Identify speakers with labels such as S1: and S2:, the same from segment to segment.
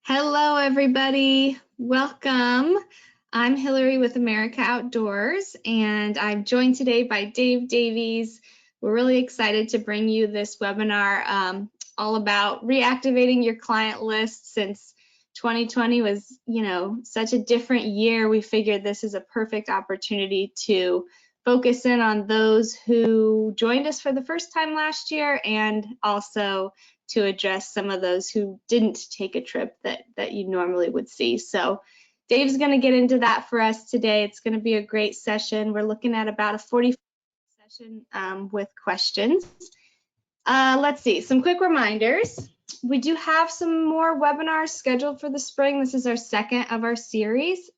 S1: Hello, everybody. Welcome. I'm Hillary with America Outdoors, and I'm joined today by Dave Davies. We're really excited to bring you this webinar all about reactivating your client list. Since 2020 was, such a different year, we figured this is a perfect opportunity to focus in on those who joined us for the first time last year, and also to address some of those who didn't take a trip that you normally would see. So Dave's going to get into that for us today. It's going to be a great session. We're looking at about a 45 session with questions. Let's see, some quick reminders. We do have some more webinars scheduled for the spring. This is our second of our series.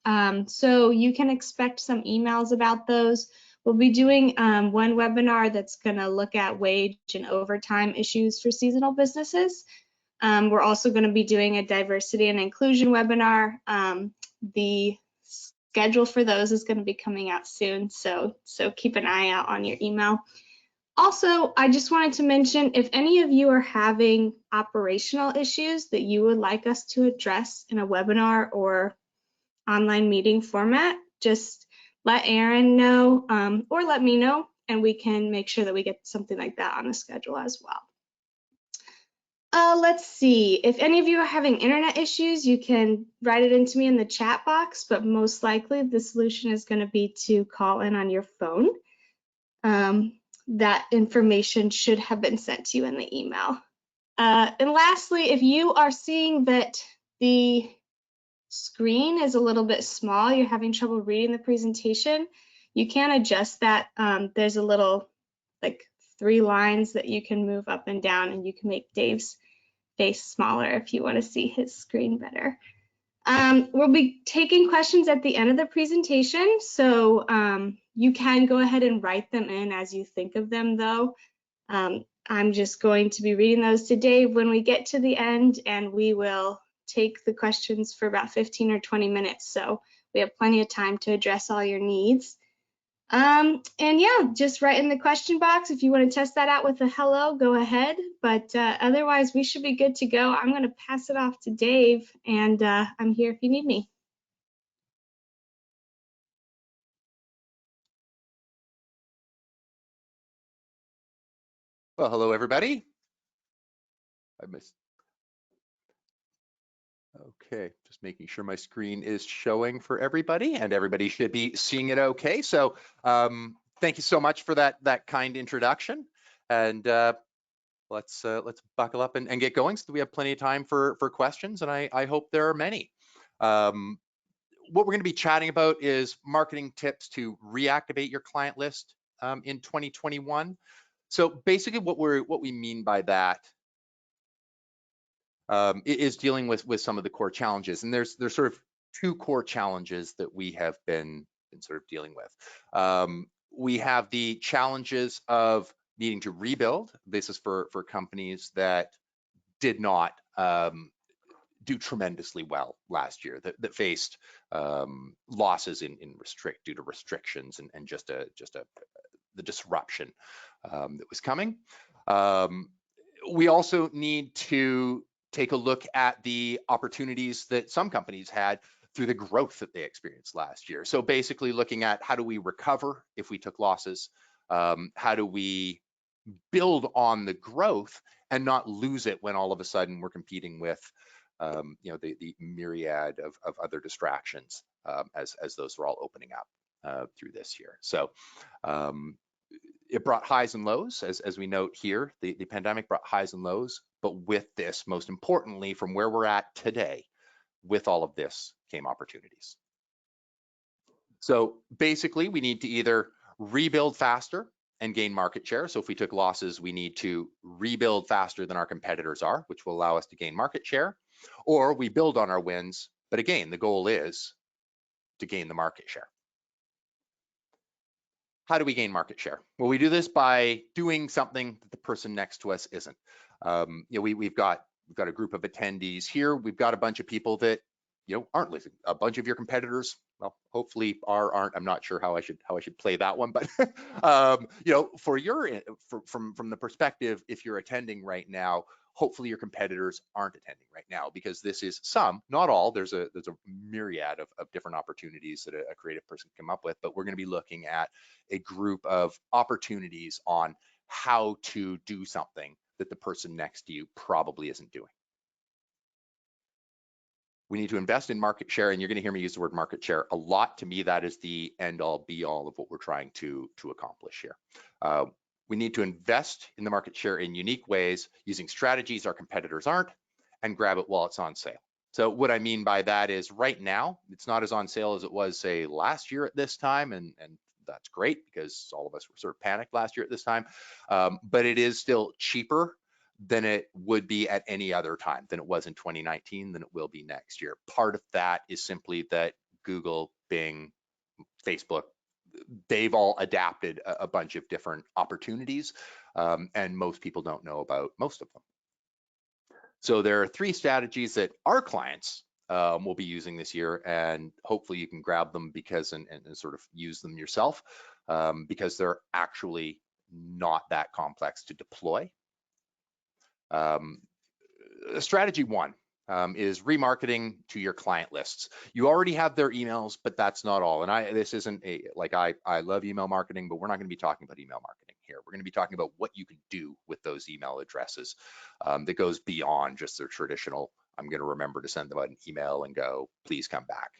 S1: So you can expect some emails about those. We'll be doing one webinar that's going to look at wage and overtime issues for seasonal businesses. We're also going to be doing a diversity and inclusion webinar. The schedule for those is going to be coming out soon, so keep an eye out on your email. Also, I just wanted to mention, if any of you are having operational issues that you would like us to address in a webinar or online meeting format, just let Aaron know or let me know, and we can make sure that we get something like that on the schedule as well. Let's see, if any of you are having internet issues, you can write it into me in the chat box, but most likely the solution is going to be to call in on your phone. That information should have been sent to you in the email. And lastly, if you are seeing that the screen is a little bit small, you're having trouble reading the presentation, you can adjust that. There's a little, like, 3 lines that you can move up and down, and you can make Dave's face smaller if you want to see his screen better. We'll be taking questions at the end of the presentation, so you can go ahead and write them in as you think of them, though. I'm just going to be reading those to Dave when we get to the end, and we will take the questions for about 15 or 20 minutes, so we have plenty of time to address all your needs. And yeah, just write in the question box. If you want to test that out with a hello, go ahead, but otherwise we should be good to go. I'm going to pass it off to Dave, and I'm here if you need me.
S2: Well, hello, everybody. Okay, just making sure my screen is showing for everybody, and everybody should be seeing it okay. So thank you so much for that kind introduction, and let's buckle up and get going so that we have plenty of time for questions, and I hope there are many. What we're going to be chatting about is marketing tips to reactivate your client list in 2021. So basically what we mean by that is dealing with some of the core challenges, and there's sort of 2 core challenges that we have been sort of dealing with. We have the challenges of needing to rebuild. This is for companies that did not do tremendously well last year, that faced losses due to restrictions and just the disruption that was coming. We also need to take a look at the opportunities that some companies had through the growth that they experienced last year. So basically looking at how do we recover if we took losses, how do we build on the growth and not lose it when all of a sudden we're competing with the myriad of other distractions as those are all opening up through this year. So it brought highs and lows, as we note here. The pandemic brought highs and lows, but with this, most importantly, from where we're at today, with all of this came opportunities. So basically, we need to either rebuild faster and gain market share. So if we took losses, we need to rebuild faster than our competitors are, which will allow us to gain market share, or we build on our wins. But again, the goal is to gain the market share. How do we gain market share? Well, we do this by doing something that the person next to us isn't. We've got a group of attendees here. We've got a bunch of people that aren't listening. A bunch of your competitors well, hopefully aren't. I'm not sure how I should play that one, but for from the perspective, if you're attending right now, hopefully your competitors aren't attending right now, because this is some, not all. There's a myriad of different opportunities that a creative person can come up with, but we're going to be looking at a group of opportunities on how to do something that the person next to you probably isn't doing. We need to invest in market share, and you're going to hear me use the word market share a lot. To me, that is the end all be all of what we're trying to accomplish here. We need to invest in the market share in unique ways, using strategies our competitors aren't, and grab it while it's on sale. So what I mean by that is, right now, it's not as on sale as it was, say, last year at this time, and that's great, because all of us were sort of panicked last year at this time, but it is still cheaper than it would be at any other time, than it was in 2019, than it will be next year. Part of that is simply that Google, Bing, Facebook, they've all adapted a bunch of different opportunities, and most people don't know about most of them. So there are 3 strategies that our clients will be using this year, and hopefully you can grab them because and sort of use them yourself, because they're actually not that complex to deploy. Strategy 1 is remarketing to your client lists. You already have their emails, but that's not all. And this isn't I love email marketing, but we're not going to be talking about email marketing here. We're going to be talking about what you can do with those email addresses that goes beyond just their traditional, I'm going to remember to send them an email and go, please come back.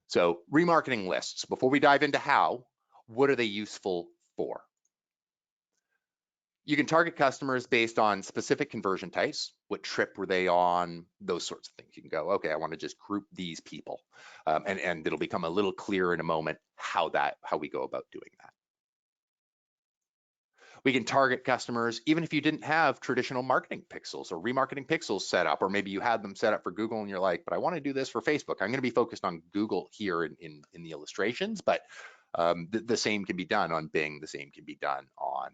S2: So remarketing lists, before we dive into how, what are they useful for? You can target customers based on specific conversion types. What trip were they on? Those sorts of things. You can go, okay, I want to just group these people. And it'll become a little clearer in a moment how we go about doing that. We can target customers even if you didn't have traditional marketing pixels or remarketing pixels set up, or maybe you had them set up for Google and you're like, but I want to do this for Facebook. I'm going to be focused on Google here in the illustrations, but the same can be done on Bing. The same can be done on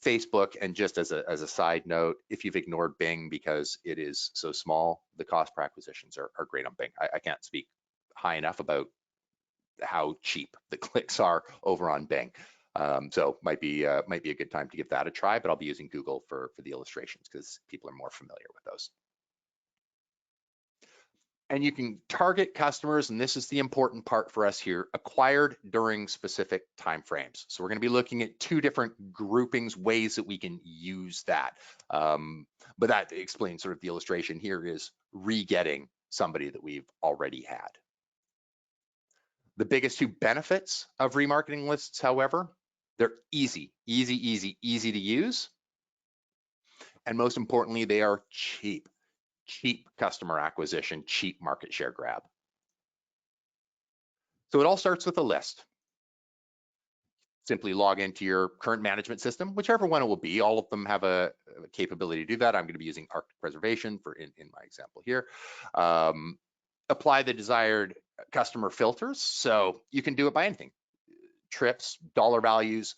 S2: Facebook. And just as a side note, if you've ignored Bing because it is so small, the cost per acquisitions are great on Bing. I can't speak high enough about how cheap the clicks are over on Bing. So might be a good time to give that a try, but I'll be using Google for the illustrations because people are more familiar with those. And you can target customers, and this is the important part for us here, acquired during specific timeframes. So we're going to be looking at 2 different groupings, ways that we can use that. But that explains sort of the illustration here is re-getting somebody that we've already had. The biggest 2 benefits of remarketing lists, however, they're easy to use. And most importantly, they are cheap customer acquisition, cheap market share grab. So it all starts with a list. Simply log into your current management system, whichever one it will be. All of them have a capability to do that. I'm going to be using Arctic Preservation in my example here. Apply the desired customer filters. So you can do it by anything. Trips, dollar values,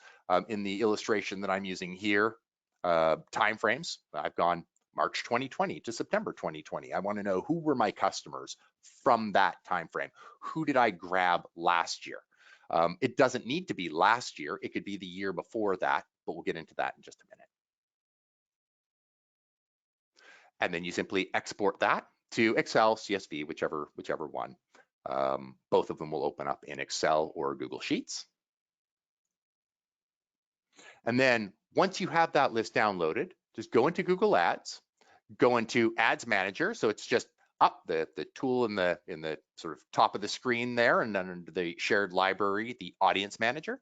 S2: in the illustration that I'm using here, timeframes. I've gone March 2020 to September 2020. I want to know who were my customers from that time frame. Who did I grab last year? It doesn't need to be last year. It could be the year before that, but we'll get into that in just a minute. And then you simply export that to Excel, CSV, whichever one. Both of them will open up in Excel or Google Sheets. And then once you have that list downloaded, just go into Google Ads, go into Ads Manager. So it's just up the tool in the sort of top of the screen there, and then under the shared library, the Audience Manager.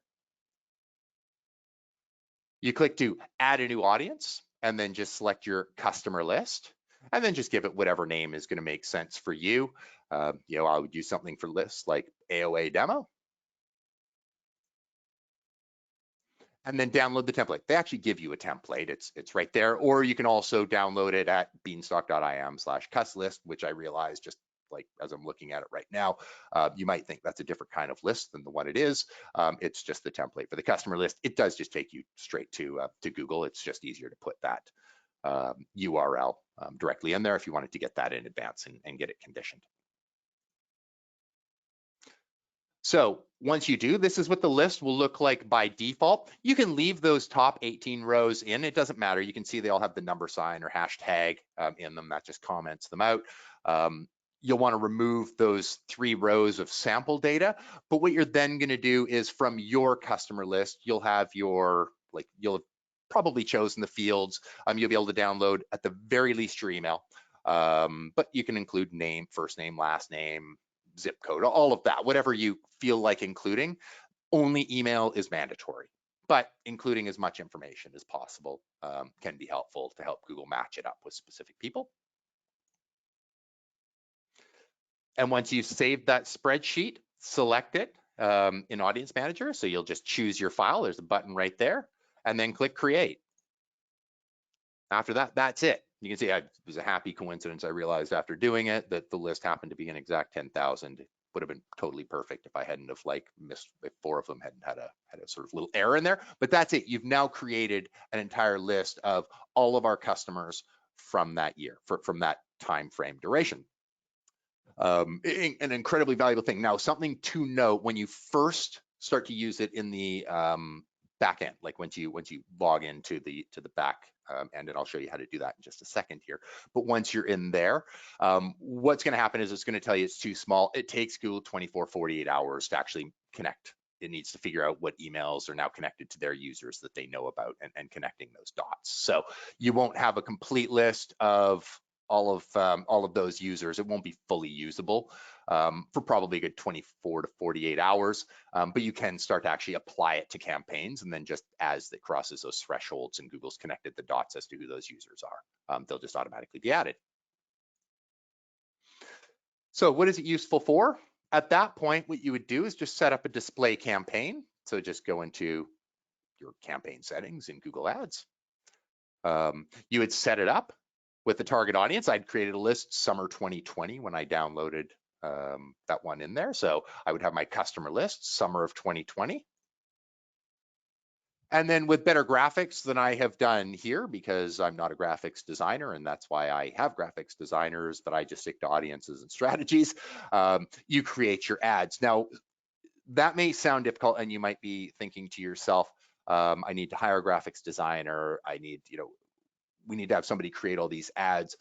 S2: You click to add a new audience, and then just select your customer list, and then just give it whatever name is going to make sense for you. I would use something for lists like AOA Demo. And then download the template. They actually give you a template. It's right there. Or you can also download it at beanstalk.im/custlist, which I realize just like as I'm looking at it right now, you might think that's a different kind of list than the one it is. It's just the template for the customer list. It does just take you straight to Google. It's just easier to put that URL directly in there if you wanted to get that in advance and get it conditioned. So once you do, this is what the list will look like by default. You can leave those top 18 rows in. It doesn't matter. You can see they all have the number sign or hashtag in them. That just comments them out. You'll want to remove those 3 rows of sample data. But what you're then going to do is from your customer list, you'll have you'll have probably chosen the fields. You'll be able to download at the very least your email. But you can include name, first name, last name, zip code, all of that, whatever you feel like including. Only email is mandatory, but including as much information as possible can be helpful to help Google match it up with specific people. And once you've saved that spreadsheet, select it in Audience Manager. So you'll just choose your file. There's a button right there, and then click Create. After that, that's it. You can see it was a happy coincidence. I realized after doing it that the list happened to be an exact 10,000. It would have been totally perfect if I hadn't have missed, if 4 of them hadn't had a sort of little error in there. But that's it. You've now created an entire list of all of our customers from that year, from that time frame duration. An incredibly valuable thing. Now, something to note when you first start to use it in the back end, like once you log into the back end, and I'll show you how to do that in just a second here. But once you're in there, what's going to happen is it's going to tell you it's too small. It takes Google 48 hours to actually connect. It needs to figure out what emails are now connected to their users that they know about and connecting those dots. So you won't have a complete list of all of those users. It won't be fully usable for probably a good 24 to 48 hours, but you can start to actually apply it to campaigns, and then just as it crosses those thresholds and Google's connected the dots as to who those users are, they'll just automatically be added. So what is it useful for? At that point, what you would do is just set up a display campaign. So just go into your campaign settings in Google Ads. You would set it up with the target audience. I'd created a list summer 2020 when I downloaded that one in there. So I would have my customer list, summer of 2020. And then with better graphics than I have done here, because I'm not a graphics designer, and that's why I have graphics designers, but I just stick to audiences and strategies, you create your ads. Now, that may sound difficult, and you might be thinking to yourself, I need to hire a graphics designer. I need, we need to have somebody create all these ads.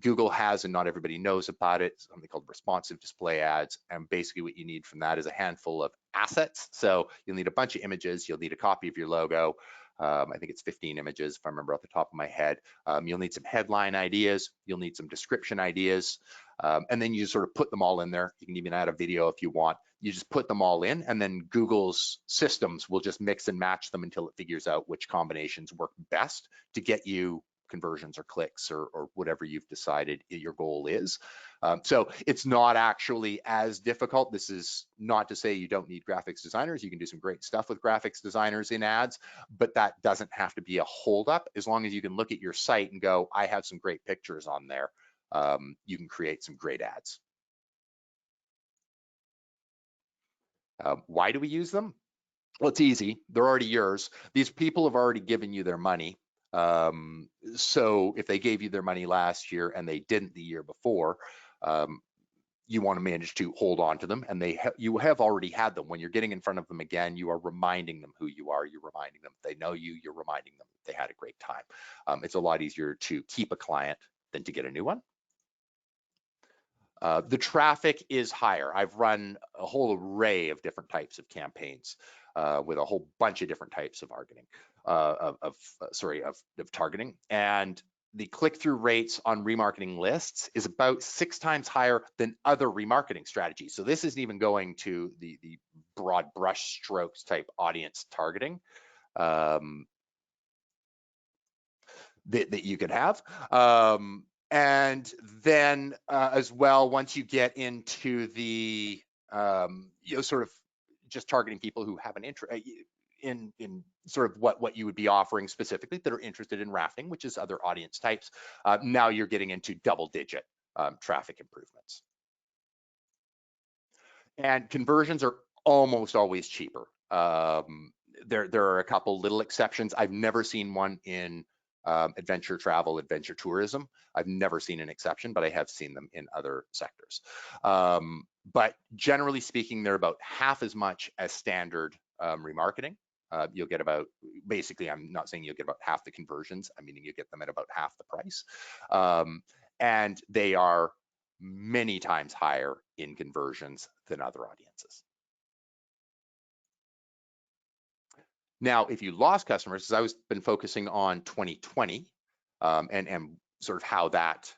S2: Google has, and not everybody knows about it, something called responsive display ads. And basically what you need from that is a handful of assets. So you'll need a bunch of images. You'll need a copy of your logo. I think it's 15 images, if I remember off the top of my head. You'll need some headline ideas. You'll need some description ideas. And then you sort of put them all in there. You can even add a video if you want. You just put them all in, and then Google's systems will just mix and match them until it figures out which combinations work best to get you conversions or clicks or whatever you've decided your goal is. So it's not actually as difficult. This is not to say you don't need graphics designers. You can do some great stuff with graphics designers in ads, but that doesn't have to be a holdup. As long as you can look at your site and go, I have some great pictures on there, you can create some great ads. Why do we use them? Well, it's easy. They're already yours. These people have already given you their money. So if they gave you their money last year and they didn't the year before, you want to manage to hold on to them, and you have already had them. When you're getting in front of them again, you are reminding them who you are. You're reminding them they know you. You're reminding them they had a great time. It's a lot easier to keep a client than to get a new one. The traffic is higher. I've run a whole array of different types of campaigns with a whole bunch of different types of targeting, and the click-through rates on remarketing lists is about 6 times higher than other remarketing strategies. So this isn't even going to the broad brush strokes type audience targeting that you could have. And then as well, once you get into the sort of just targeting people who have an interest in sort of what you would be offering specifically, that are interested in rafting, which is other audience types, now you're getting into double-digit traffic improvements. And conversions are almost always cheaper. There are a couple little exceptions. I've never seen one in adventure travel, adventure tourism. I've never seen an exception, but I have seen them in other sectors. But generally speaking, they're about half as much as standard remarketing. You'll get about, basically, I'm not saying you'll get about half the conversions, I mean, you get them at about half the price. And they are many times higher in conversions than other audiences. Now, if you lost customers, as I was been focusing on 2020 and sort of how that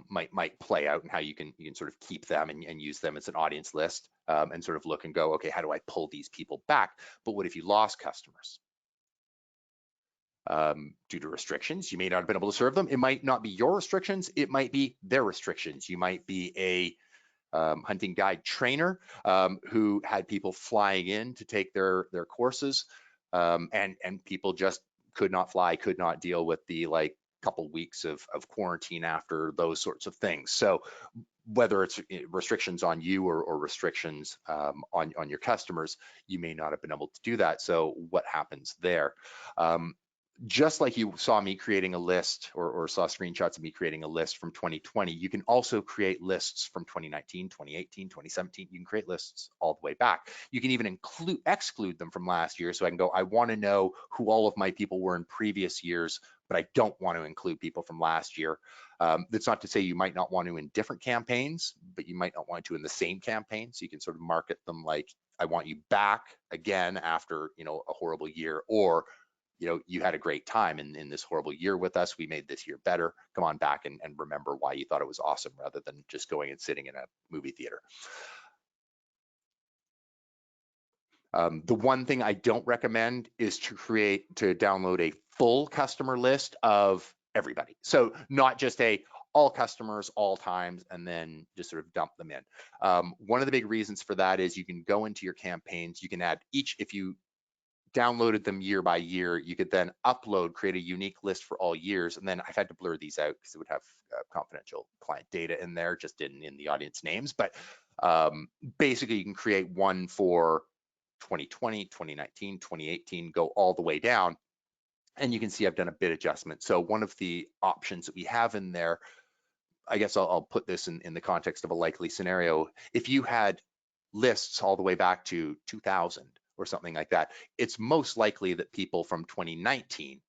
S2: might play out and how you can sort of keep them and use them as an audience list and sort of look and go, okay, how do I pull these people back? But what if you lost customers? Due to restrictions, you may not have been able to serve them. It might not be your restrictions, it might be their restrictions. You might be a hunting guide trainer who had people flying in to take their courses, and people just could not fly, could not deal with the couple weeks of quarantine after those sorts of things. So whether it's restrictions on you or restrictions on your customers, you may not have been able to do that. So what happens there? Just like you saw me creating a list or saw screenshots of me creating a list from 2020, you can also create lists from 2019, 2018, 2017. You can create lists all the way back. You can even exclude them from last year. So I can go, I want to know who all of my people were in previous years, but I don't want to include people from last year. That's not to say you might not want to in different campaigns, but you might not want to in the same campaign. So you can sort of market them like, I want you back again after, a horrible year, or you had a great time in this horrible year with us. We made this year better. Come on back and remember why you thought it was awesome, rather than just going and sitting in a movie theater. The one thing I don't recommend is to download a full customer list of everybody. So not just all customers, all times, and then just sort of dump them in. One of the big reasons for that is you can go into your campaigns, you can add if you downloaded them year by year, you could then create a unique list for all years. And then I've had to blur these out because it would have confidential client data in there, just in the audience names. But basically, you can create one for 2020, 2019, 2018, go all the way down. And you can see I've done a bid adjustment. So one of the options that we have in there, I guess I'll put this in the context of a likely scenario. If you had lists all the way back to 2000 or something like that, it's most likely that people from 2019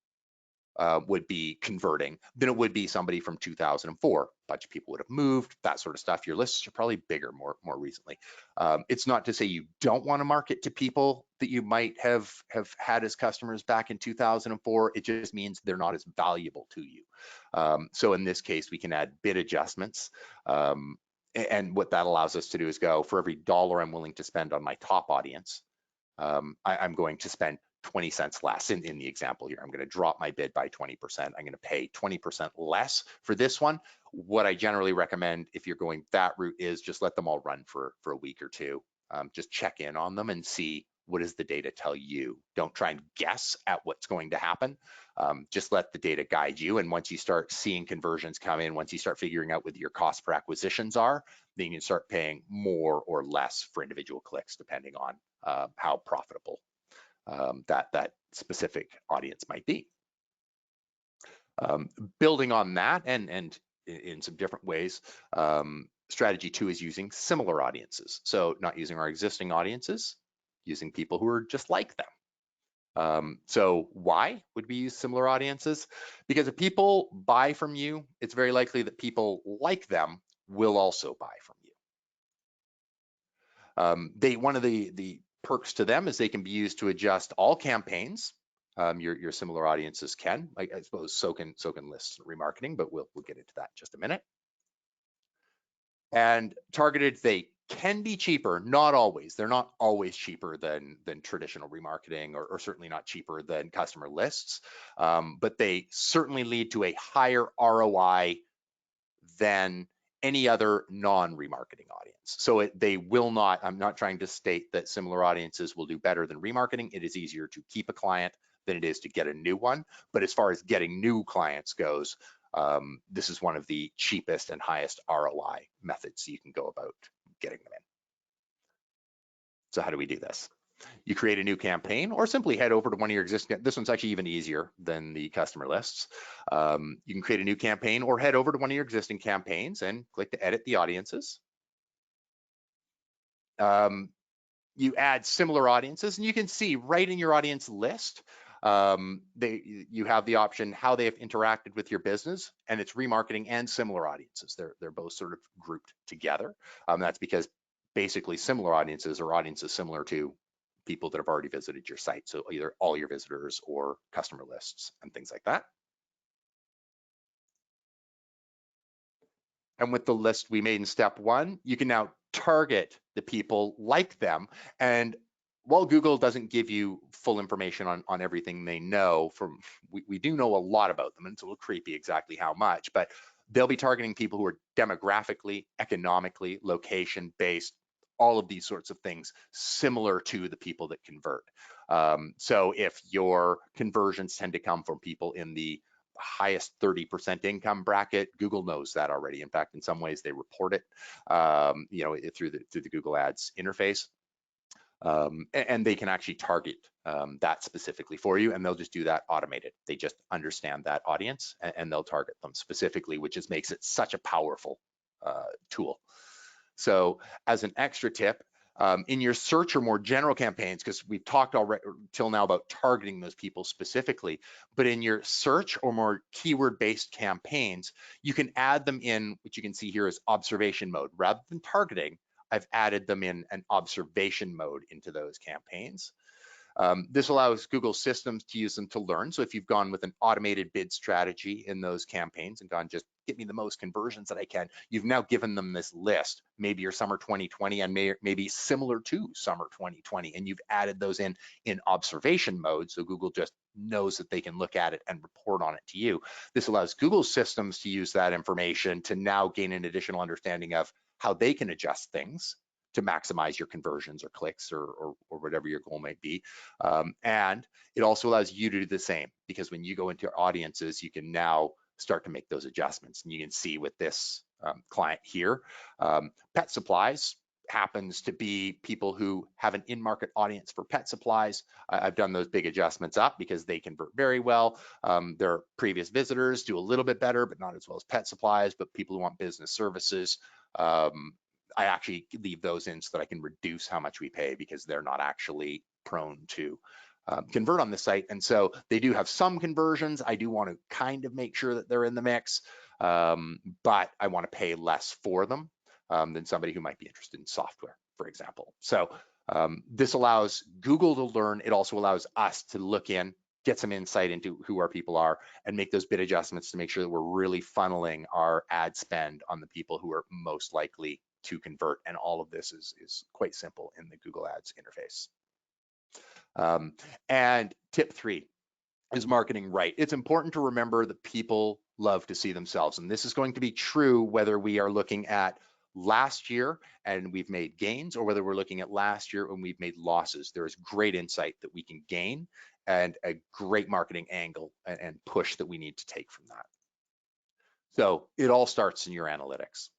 S2: would be converting than it would be somebody from 2004. A bunch of people would have moved, that sort of stuff. Your lists are probably bigger more recently. It's not to say you don't want to market to people that you might have had as customers back in 2004. It just means they're not as valuable to you. So in this case, we can add bid adjustments. And what that allows us to do is go, for every dollar I'm willing to spend on my top audience, I'm going to spend 20 cents less in the example here. I'm going to drop my bid by 20%. I'm going to pay 20% less for this one. What I generally recommend if you're going that route is just let them all run for a week or two. Just check in on them and see, what does the data tell you? Don't try and guess at what's going to happen. Just let the data guide you. And once you start seeing conversions come in, once you start figuring out what your cost per acquisitions are, then you can start paying more or less for individual clicks, depending on how profitable that specific audience might be. Building on that, and in some different ways, strategy 2 is using similar audiences. So not using our existing audiences, using people who are just like them. So why would we use similar audiences? Because if people buy from you, it's very likely that people like them will also buy from you. One of the perks to them is they can be used to adjust all campaigns. Your similar audiences can, I suppose, so can lists and remarketing, but we'll get into that in just a minute. And targeted, they can be cheaper, not always. They're not always cheaper than traditional remarketing, or certainly not cheaper than customer lists, but they certainly lead to a higher ROI than any other non-remarketing audience. So they will not, I'm not trying to state that similar audiences will do better than remarketing. It is easier to keep a client than it is to get a new one. But as far as getting new clients goes, this is one of the cheapest and highest ROI methods you can go about getting them in. So how do we do this? You create a new campaign, or simply head over to one of your existing, this one's actually even easier than the customer lists. You can create a new campaign or head over to one of your existing campaigns and click to edit the audiences. You add similar audiences, and you can see right in your audience list, you have the option how they have interacted with your business, and it's remarketing and similar audiences. They're both sort of grouped together. That's because basically similar audiences are audiences similar to people that have already visited your site. So either all your visitors or customer lists and things like that. And with the list we made in step one, you can now target the people like them. And while Google doesn't give you full information on everything they know, we do know a lot about them, and it's a little creepy exactly how much, but they'll be targeting people who are demographically, economically, location-based, all of these sorts of things similar to the people that convert. So if your conversions tend to come from people in the highest 30% income bracket, Google knows that already. In fact, in some ways they report it, through the Google Ads interface, and they can actually target that specifically for you, and they'll just do that automated. They just understand that audience, and they'll target them specifically, which just makes it such a powerful tool. So as an extra tip, in your search or more general campaigns, because we've talked already till now about targeting those people specifically, but in your search or more keyword-based campaigns, you can add them in, which you can see here is observation mode. Rather than targeting, I've added them in an observation mode into those campaigns. This allows Google systems to use them to learn. So if you've gone with an automated bid strategy in those campaigns and gone, just get me the most conversions that I can, you've now given them this list, maybe your summer 2020 and maybe similar to summer 2020, and you've added those in observation mode. So Google just knows that they can look at it and report on it to you. This allows Google systems to use that information to now gain an additional understanding of how they can adjust things to maximize your conversions or clicks or whatever your goal might be. And it also allows you to do the same, because when you go into your audiences, you can now start to make those adjustments. And you can see with this client here, pet supplies happens to be people who have an in-market audience for pet supplies. I've done those big adjustments up because they convert very well. Their previous visitors do a little bit better, but not as well as pet supplies. But people who want business services, I actually leave those in so that I can reduce how much we pay, because they're not actually prone to convert on the site. And so they do have some conversions. I do want to kind of make sure that they're in the mix, but I want to pay less for them than somebody who might be interested in software, for example. So this allows Google to learn. It also allows us to look in, get some insight into who our people are, and make those bid adjustments to make sure that we're really funneling our ad spend on the people who are most likely to convert. And all of this is quite simple in the Google Ads interface. And tip 3 is marketing right. It's important to remember that people love to see themselves. And this is going to be true whether we are looking at last year and we've made gains, or whether we're looking at last year and we've made losses. There is great insight that we can gain and a great marketing angle and push that we need to take from that. So it all starts in your analytics.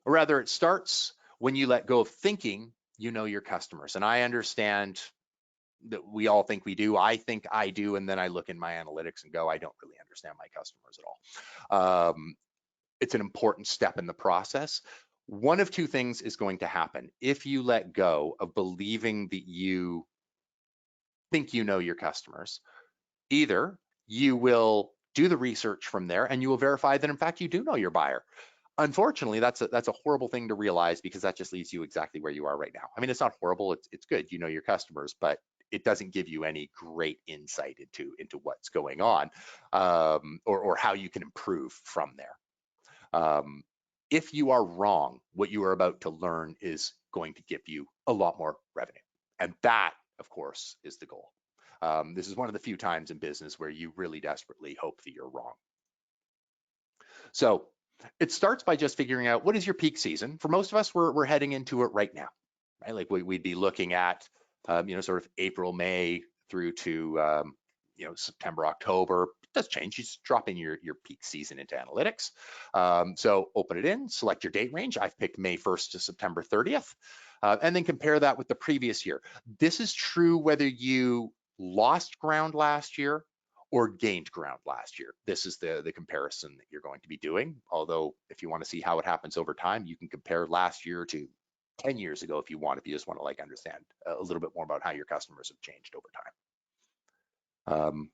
S2: Or rather, it starts when you let go of thinking you know your customers. And I understand that we all think we do. I think I do, and then I look in my analytics and go, I don't really understand my customers at all. It's an important step in the process. One of two things is going to happen if you let go of believing that you think you know your customers. Either you will do the research from there and you will verify that in fact you do know your buyer. Unfortunately, that's a horrible thing to realize, because that just leaves you exactly where you are right now. I mean, it's not horrible, it's good, you know your customers, but it doesn't give you any great insight into what's going on, or how you can improve from there. If you are wrong, what you are about to learn is going to give you a lot more revenue. And that, of course, is the goal. This is one of the few times in business where you really desperately hope that you're wrong. So it starts by just figuring out what is your peak season. For most of us, we're heading into it right now, right? Like we'd be looking at, sort of April, May through to, September, October. It does change. You just drop in your peak season into analytics. So open it in, select your date range. I've picked May 1st to September 30th, and then compare that with the previous year. This is true whether you lost ground last year or gained ground last year. This is the comparison that you're going to be doing. Although if you want to see how it happens over time, you can compare last year to 10 years ago if you want, if you just want to like understand a little bit more about how your customers have changed over time.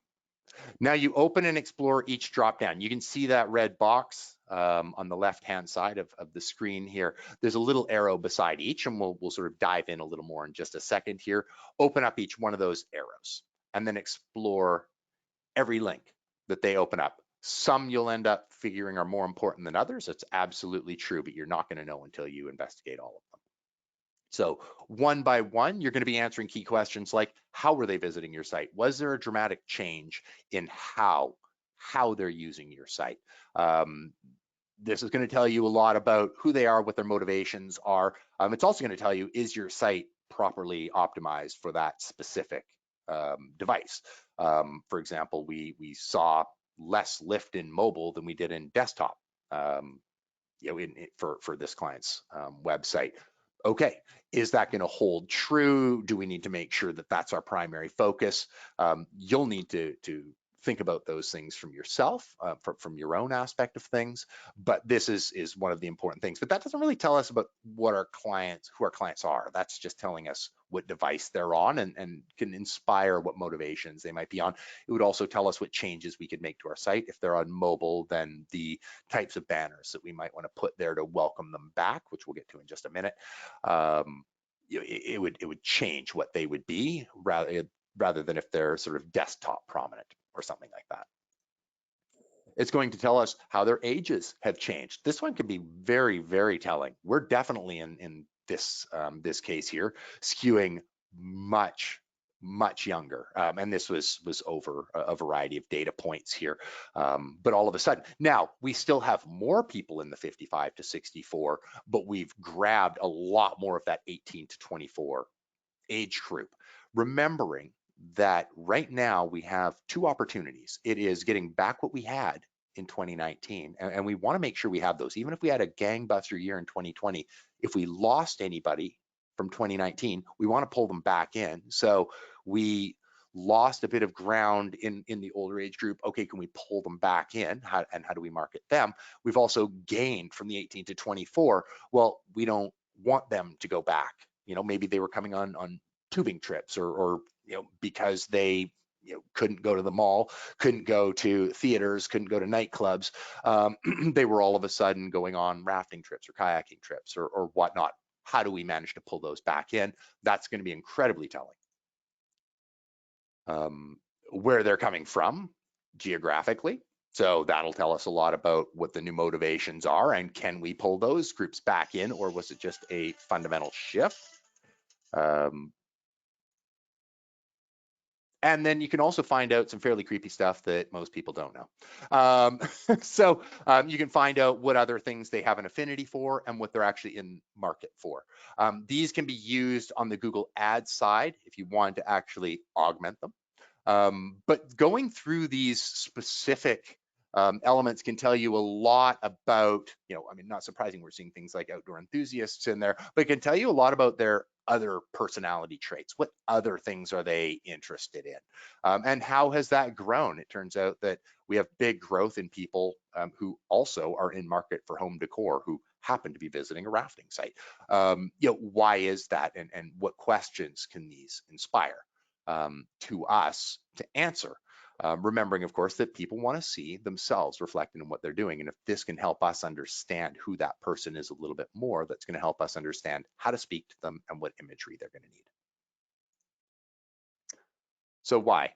S2: Now you open and explore each drop down. You can see that red box on the left-hand side of the screen here. There's a little arrow beside each, and we'll sort of dive in a little more in just a second here. Open up each one of those arrows and then explore every link that they open up. Some you'll end up figuring are more important than others. It's absolutely true, but you're not going to know until you investigate all of them. So one by one, you're going to be answering key questions like, how were they visiting your site? Was there a dramatic change in how they're using your site? This is going to tell you a lot about who they are, what their motivations are. It's also going to tell you, is your site properly optimized for that specific device? For example, we saw less lift in mobile than we did in desktop, for this client's website. Okay, is that going to hold true? Do we need to make sure that that's our primary focus? You'll need to think about those things from yourself, from your own aspect of things. But this is one of the important things. But that doesn't really tell us about who our clients are. That's just telling us what device they're on and can inspire what motivations they might be on. It would also tell us what changes we could make to our site. If they're on mobile, then the types of banners that we might want to put there to welcome them back, which we'll get to in just a minute. It would change what they would be rather than if they're sort of desktop prominent or something like that. It's going to tell us how their ages have changed. This one can be very, very telling. We're definitely in this case here skewing much younger, and this was over a variety of data points here, but all of a sudden now we still have more people in the 55 to 64, but we've grabbed a lot more of that 18 to 24 age group, remembering that right now we have two opportunities. It is getting back what we had in 2019, and we want to make sure we have those. Even if we had a gangbuster year in 2020, if we lost anybody from 2019, we want to pull them back in. So we lost a bit of ground in the older age group. Okay, can we pull them back in? How do we market them? We've also gained from the 18 to 24. Well, we don't want them to go back. Maybe they were coming on tubing trips or because they couldn't go to the mall, couldn't go to theaters, couldn't go to nightclubs. They were all of a sudden going on rafting trips or kayaking trips or whatnot. How do we manage to pull those back in? That's going to be incredibly telling. Where they're coming from geographically. So that'll tell us a lot about what the new motivations are, and can we pull those groups back in, or was it just a fundamental shift? And then you can also find out some fairly creepy stuff that most people don't know. You can find out what other things they have an affinity for and what they're actually in market for. These can be used on the Google Ads side if you want to actually augment them. But going through these specific elements can tell you a lot about, not surprising, we're seeing things like outdoor enthusiasts in there, but it can tell you a lot about their other personality traits. What other things are they interested in? And how has that grown? It turns out that we have big growth in people who also are in market for home decor, who happen to be visiting a rafting site. Why is that? And what questions can these inspire to us to answer? Remembering, of course, that people want to see themselves reflected in what they're doing. And if this can help us understand who that person is a little bit more, that's going to help us understand how to speak to them and what imagery they're going to need. So why?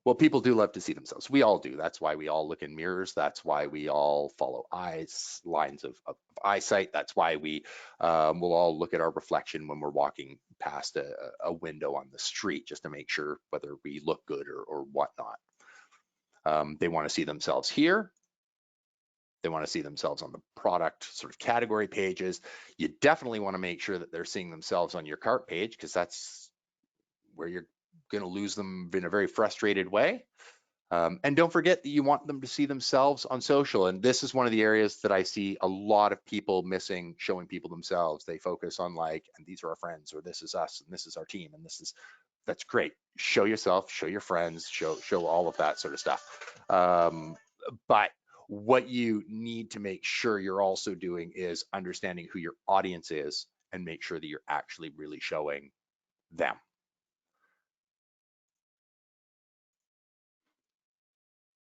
S2: Well, people do love to see themselves. We all do. That's why we all look in mirrors. That's why we all follow lines of eyesight. That's why we will all look at our reflection when we're walking past a window on the street, just to make sure whether we look good or whatnot. They want to see themselves here. They want to see themselves on the product sort of category pages. You definitely want to make sure that they're seeing themselves on your cart page, because that's where you're going to lose them in a very frustrated way. And don't forget that you want them to see themselves on social. And this is one of the areas that I see a lot of people missing, showing people themselves. They focus on like, and these are our friends, or this is us, and this is our team, and that's great. Show yourself, show your friends, show all of that sort of stuff. But what you need to make sure you're also doing is understanding who your audience is and make sure that you're actually really showing them.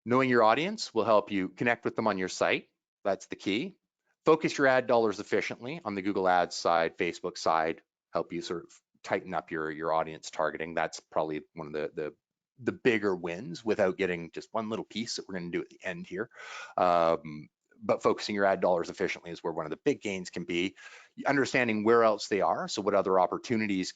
S2: Knowing your audience will help you connect with them on your site. That's the key. Focus your ad dollars efficiently on the Google Ads side, Facebook side, help you sort of tighten up your audience targeting. That's probably one of the bigger wins without getting just one little piece that we're going to do at the end here. But focusing your ad dollars efficiently is where one of the big gains can be. Understanding where else they are, so what other opportunities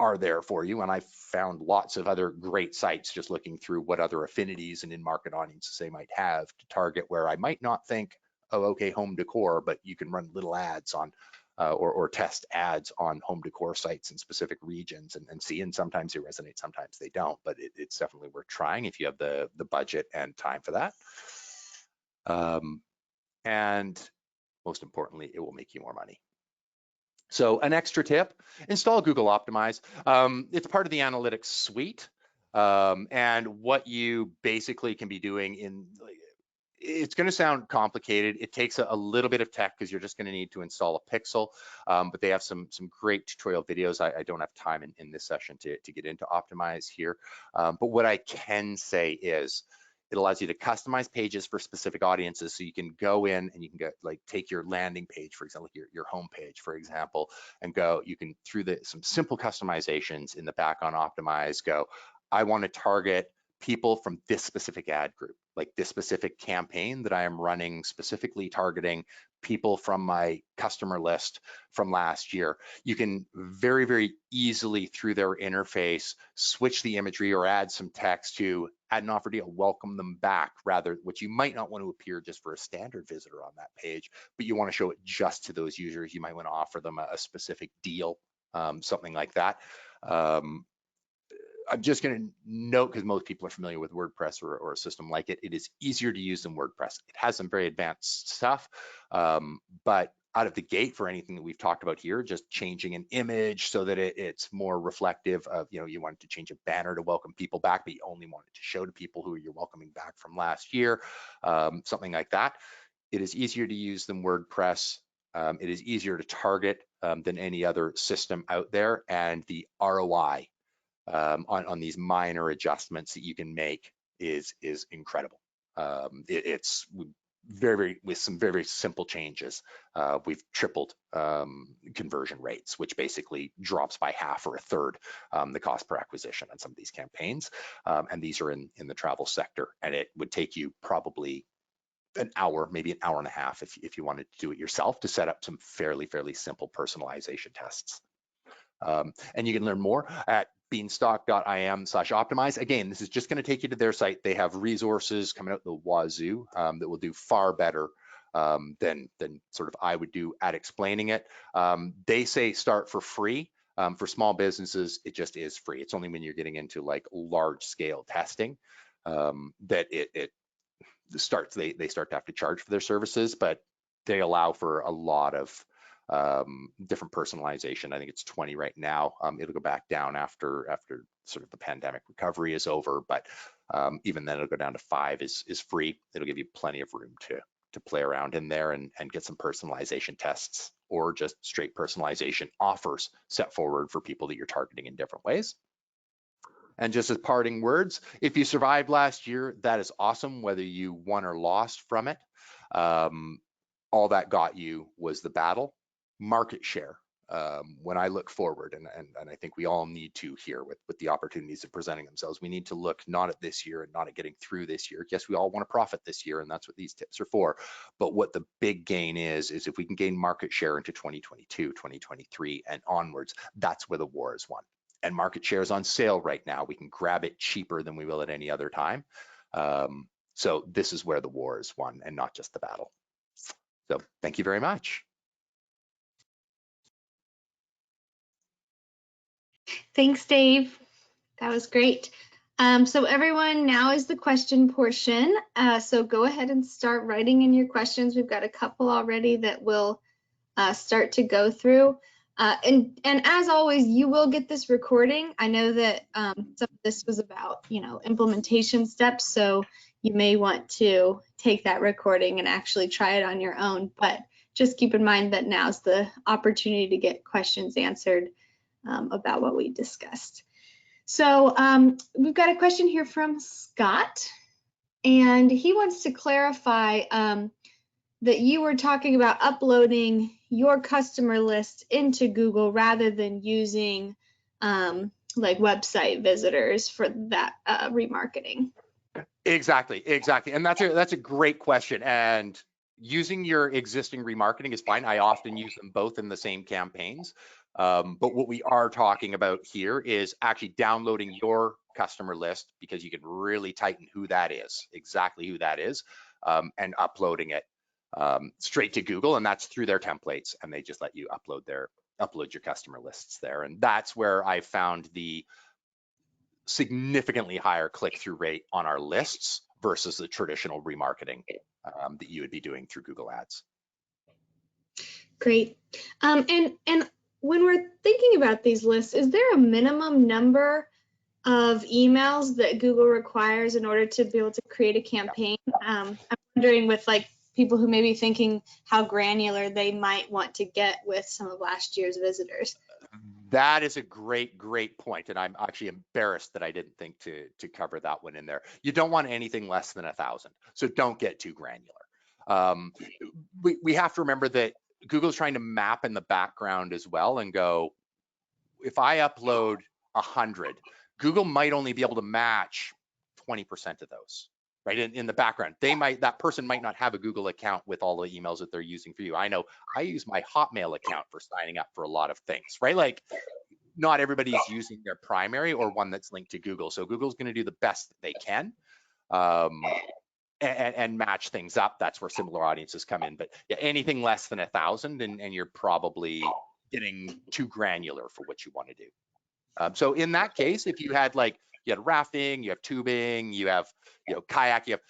S2: are there for you. And I found lots of other great sites just looking through what other affinities and in-market audiences they might have to target where I might not think, oh, okay, home decor, but you can run little ads on or test ads on home decor sites in specific regions and see, and sometimes they resonate, sometimes they don't, but it's definitely worth trying if you have the budget and time for that. And most importantly, it will make you more money. So an extra tip, install Google Optimize. It's part of the analytics suite. And what you basically can be doing it's going to sound complicated. It takes a little bit of tech because you're just going to need to install a pixel, but they have some great tutorial videos. I don't have time in this session to get into Optimize here. But what I can say is, it allows you to customize pages for specific audiences. So you can go in and you can take your landing page, for example, your home page, for example, and you can, through some simple customizations in the back on Optimize, I want to target people from this specific ad group, like this specific campaign that I am running, specifically targeting people from my customer list from last year. You can very, very easily through their interface switch the imagery or add some text to add an offer deal, welcome them back, rather, which you might not want to appear just for a standard visitor on that page, but you want to show it just to those users. You might want to offer them a specific deal, something like that. I'm just going to note, because most people are familiar with WordPress or a system like it, it is easier to use than WordPress. It has some very advanced stuff, but out of the gate for anything that we've talked about here, just changing an image so that it's more reflective of, you wanted to change a banner to welcome people back, but you only wanted to show to people who you're welcoming back from last year, something like that. It is easier to use than WordPress. It is easier to target than any other system out there, and the ROI on these minor adjustments that you can make is incredible. It's very with some very simple changes. We've tripled conversion rates, which basically drops by half or a third the cost per acquisition on some of these campaigns. And these are in the travel sector, and it would take you probably an hour, maybe an hour and a half if you wanted to do it yourself, to set up some fairly simple personalization tests. And you can learn more at beanstalk.im/optimize. Again, this is just going to take you to their site. They have resources coming out the wazoo that will do far better than sort of I would do at explaining it. They say start for free. For small businesses, it just is free. It's only when you're getting into like large scale testing that it starts. They start to have to charge for their services, but they allow for a lot of different personalization. I think it's 20 right now. It'll go back down after sort of the pandemic recovery is over, but even then it'll go down to 5 is free. It'll give you plenty of room to play around in there and get some personalization tests or just straight personalization offers set forward for people that you're targeting in different ways. And just as parting words, if you survived last year, that is awesome, whether you won or lost from it. All that got you was the battle. Market share. When I look forward, and I think we all need to here with the opportunities that are presenting themselves, we need to look not at this year and not at getting through this year. Yes, we all want to profit this year, and that's what these tips are for. But what the big gain is if we can gain market share into 2022, 2023, and onwards, that's where the war is won. And market share is on sale right now. We can grab it cheaper than we will at any other time. So this is where the war is won, and not just the battle. So thank you very much.
S1: Thanks, Dave. That was great. So everyone, now is the question portion. So go ahead and start writing in your questions. We've got a couple already that we'll start to go through. And as always, you will get this recording. I know that some of this was about, implementation steps, so you may want to take that recording and actually try it on your own. But just keep in mind that now's the opportunity to get questions answered about what we discussed. So we've got a question here from Scott, and he wants to clarify that you were talking about uploading your customer list into Google rather than using like website visitors for that remarketing.
S2: Exactly. And that's a great question. And using your existing remarketing is fine. I often use them both in the same campaigns. But what we are talking about here is actually downloading your customer list, because you can really tighten who that is, exactly who that is, and uploading it straight to Google, and that's through their templates, and they just let you upload your customer lists there. And that's where I found the significantly higher click-through rate on our lists versus the traditional remarketing that you would be doing through Google Ads.
S1: Great. And when we're thinking about these lists, is there a minimum number of emails that Google requires in order to be able to create a campaign? I'm wondering, with like people who may be thinking how granular they might want to get with some of last year's visitors.
S2: That is a great point, and I'm actually embarrassed that I didn't think to cover that one in there. You don't want anything less than 1,000, so don't get too granular. We have to remember that Google's trying to map in the background as well and go, if I upload 100, Google might only be able to match 20% of those. Right, in the background, that person might not have a Google account with all the emails that they're using for you. I know I use my Hotmail account for signing up for a lot of things, right? Like, not everybody's using their primary or one that's linked to Google. So Google's going to do the best that they can and match things up. That's where similar audiences come in. But yeah, anything less than 1,000, and you're probably getting too granular for what you want to do. So in that case, if you had rafting, you have tubing, you have kayak, you have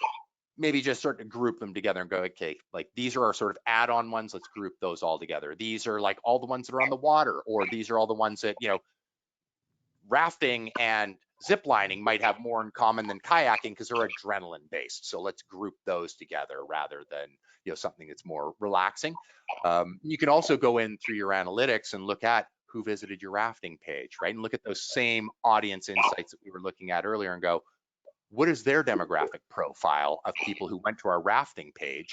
S2: maybe just sort of group them together and go, okay, like these are our sort of add-on ones, let's group those all together. These are like all the ones that are on the water, or these are all the ones that, rafting and zip lining might have more in common than kayaking because they're adrenaline based. So let's group those together rather than something that's more relaxing. You can also go in through your analytics and look at who visited your rafting page, right? And look at those same audience insights that we were looking at earlier and go, what is their demographic profile of people who went to our rafting page?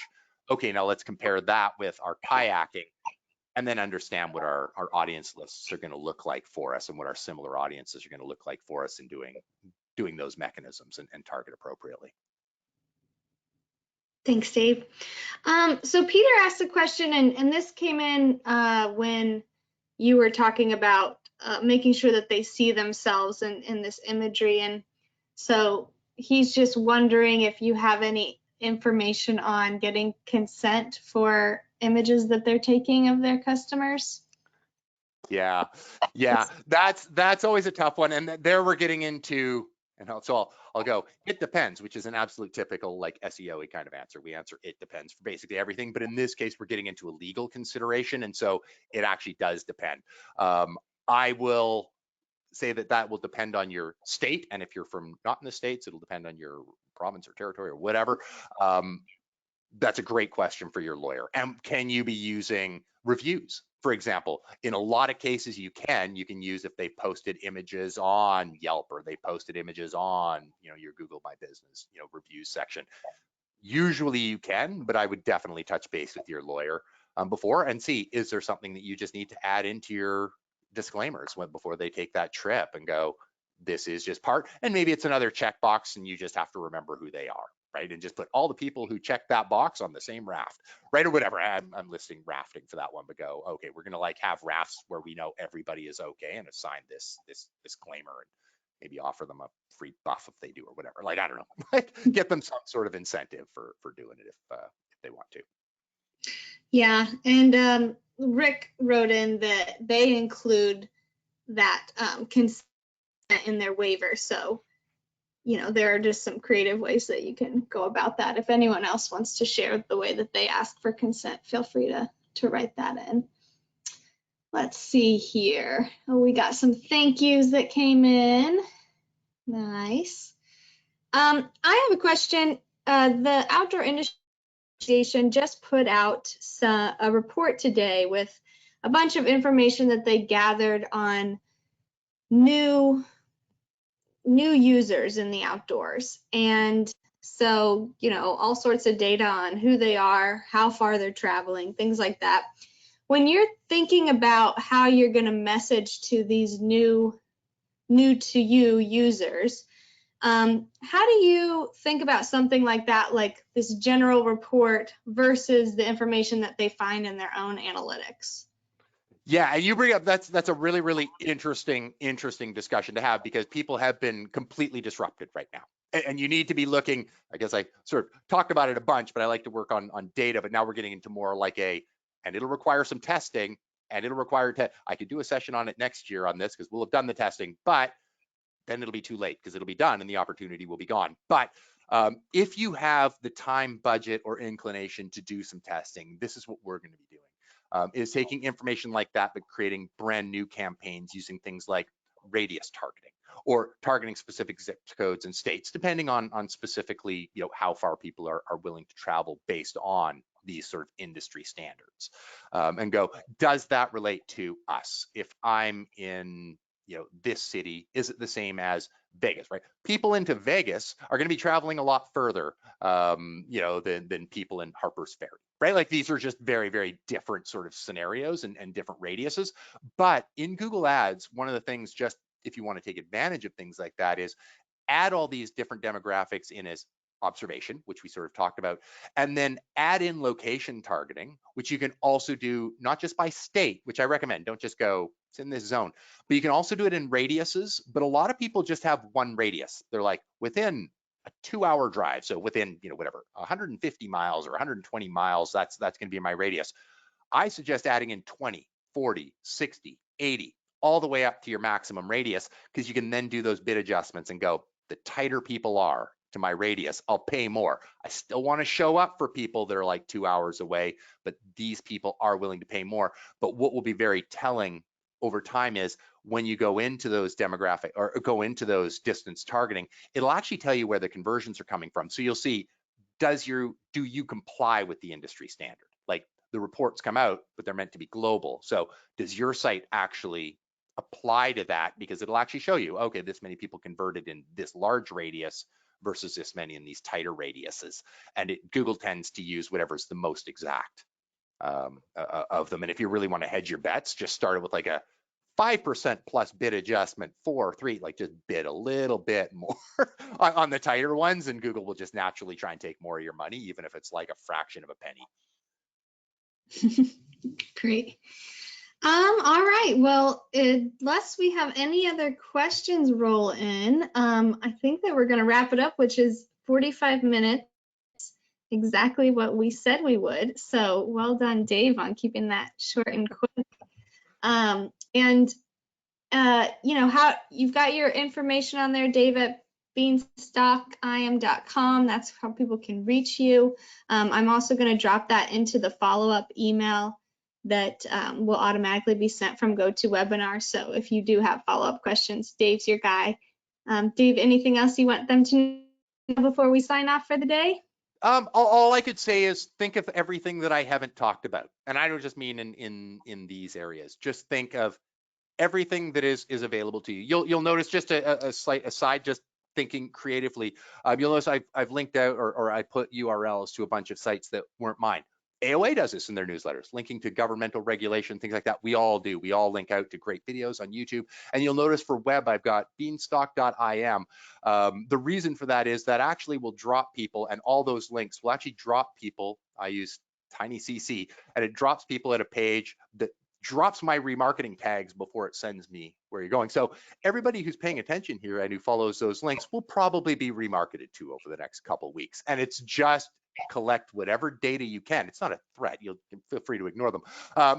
S2: Okay, now let's compare that with our kayaking, and then understand what our audience lists are going to look like for us and what our similar audiences are going to look like for us in doing those mechanisms and target appropriately.
S1: Thanks, Dave. So Peter asked a question, and this came in when you were talking about making sure that they see themselves in this imagery. And so he's just wondering if you have any information on getting consent for images that they're taking of their customers.
S2: Yeah, that's always a tough one. And there we're getting into, and so I'll go, it depends, which is an absolute typical like SEO kind of answer. We answer it depends for basically everything, but in this case, we're getting into a legal consideration. And so it actually does depend. I will say that will depend on your state. And if you're from not in the States, it'll depend on your province or territory or whatever. That's a great question for your lawyer. And can you be using reviews? For example, in a lot of cases you can use if they posted images on Yelp or they posted images on, your Google My Business, reviews section. Usually you can, but I would definitely touch base with your lawyer before and see, is there something that you just need to add into your disclaimers before they take that trip and go, this is just part, and maybe it's another checkbox and you just have to remember who they are, right? And just put all the people who check that box on the same raft, right? Or whatever. I'm listing rafting for that one, but go, okay, we're gonna have rafts where we know everybody is okay, and assign this disclaimer and maybe offer them a free buff if they do or whatever. Like, I don't know, like get them some sort of incentive for doing it if they want to.
S1: Yeah, and Rick wrote in that they include that consent in their waiver. So, there are just some creative ways that you can go about that. If anyone else wants to share the way that they ask for consent, feel free to write that in. Let's see here. Oh, we got some thank yous that came in. Nice. I have a question. The outdoor industry Association just put out a report today with a bunch of information that they gathered on new users in the outdoors. And so, all sorts of data on who they are, how far they're traveling, things like that. When you're thinking about how you're going to message to these new to you users, how do you think about something like that, like this general report versus the information that they find in their own analytics?
S2: Yeah, and you bring up that's a really, really interesting discussion to have, because people have been completely disrupted right now. And you need to be looking, I guess I sort of talked about it a bunch, but I like to work on data, but now we're getting into more like and it'll require some testing, and it'll require I could do a session on it next year on this, because we'll have done the testing, but then it'll be too late because it'll be done and the opportunity will be gone. But if you have the time, budget, or inclination to do some testing, this is what we're going to be doing, is taking information like that, but creating brand new campaigns using things like radius targeting, or targeting specific zip codes and states, depending on specifically, how far people are willing to travel based on these sort of industry standards, and go, does that relate to us? If I'm in this city, is it the same as Vegas, right? People into Vegas are going to be traveling a lot further, than people in Harper's Ferry, right? Like, these are just very, very different sort of scenarios and different radiuses. But in Google Ads, one of the things, just if you want to take advantage of things like that, is add all these different demographics in as observation, which we sort of talked about, and then add in location targeting, which you can also do not just by state, which I recommend. Don't just go, it's in this zone, but you can also do it in radiuses. But a lot of people just have one radius. They're like, within a 2-hour drive, so within, whatever, 150 miles or 120 miles, that's going to be my radius. I suggest adding in 20, 40, 60, 80, all the way up to your maximum radius, because you can then do those bid adjustments and go, the tighter people are to my radius, I'll pay more. I still want to show up for people that are like 2 hours away, but these people are willing to pay more. But what will be very telling over time is when you go into those demographic, or go into those distance targeting, it'll actually tell you where the conversions are coming from. So you'll see, do you comply with the industry standard? Like, the reports come out, but they're meant to be global. So does your site actually apply to that? Because it'll actually show you, okay, this many people converted in this large radius versus this many in these tighter radiuses. And Google tends to use whatever's the most exact of them. And if you really want to hedge your bets, just start it with like a 5% plus bid adjustment, 4, 3, like just bid a little bit more on the tighter ones, and Google will just naturally try and take more of your money, even if it's like a fraction of a penny.
S1: Great. All right. Well, unless we have any other questions roll in, I think that we're going to wrap it up, which is 45 minutes, exactly what we said we would. So well done, Dave, on keeping that short and quick. How you've got your information on there, Dave, at beanstalkim.com. That's how people can reach you. I'm also going to drop that into the follow-up email that will automatically be sent from GoToWebinar. So if you do have follow-up questions, Dave's your guy. Dave, anything else you want them to know before we sign off for the day?
S2: All I could say is think of everything that I haven't talked about. And I don't just mean in these areas. Just think of everything that is available to you. You'll notice, just a slight aside, just thinking creatively, you'll notice I've linked out, or I put URLs to a bunch of sites that weren't mine. AOA does this in their newsletters, linking to governmental regulation, things like that. We all do. We all link out to great videos on YouTube. And you'll notice for web, I've got beanstalk.im. The reason for that is that actually will drop people, and all those links will actually drop people. I use TinyCC, and it drops people at a page that drops my remarketing tags before it sends me where you're going. So everybody who's paying attention here and who follows those links will probably be remarketed to over the next couple of weeks. And it's just collect whatever data you can. It's not a threat. You can feel free to ignore them,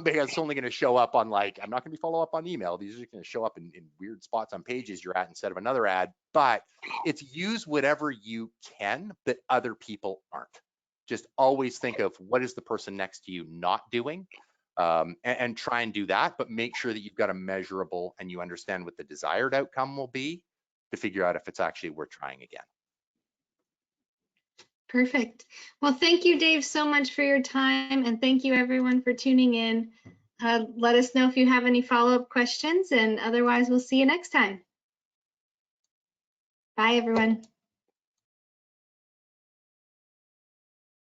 S2: because it's only going to show up on, like, I'm not going to be follow up on email. These are going to show up in weird spots on pages you're at instead of another ad. But it's use whatever you can that other people aren't. Just always think of what is the person next to you not doing, and try and do that, but make sure that you've got a measurable and you understand what the desired outcome will be to figure out if it's actually worth trying again.
S1: Perfect. Well, thank you, Dave, so much for your time, and thank you everyone for tuning in. Let us know if you have any follow-up questions, and otherwise we'll see you next time. Bye, everyone.